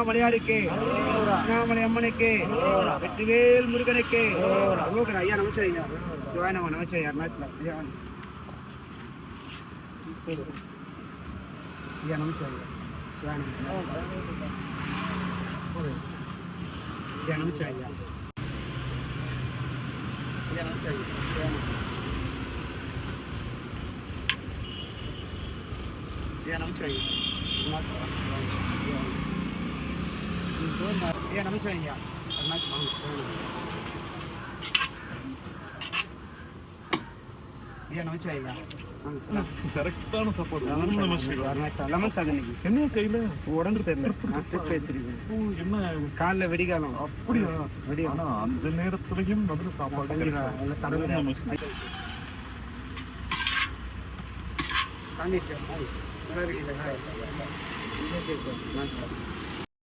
அண்ணாமலையாருக்கு, அண்ணாமலை அம்மனுக்கு, வெற்றிவேல் முருகனுக்கு. ஐயா நமச்சே ஐயா. நமச்சே ஐயா. ஐயா நமச்சே ஐயா. ஐயா நமச்சே ஐயா. ஐயா நமச்சே ஐயா. ஐயா நமச்சே ஐயா. ஐயா நமச்சே ஐயா. ஐயா நமச்சே ஐயா. கரெக்டான சப்போர்ட். லெமன் சாதம் என்ன கையில உடம்பு சரியில்லை. என்ன காலைல வெடிகாலம் அப்படியா? ஆனா அந்த நேரத்துலயும் வந்து சாப்பாடு நல்லா இருக்கு.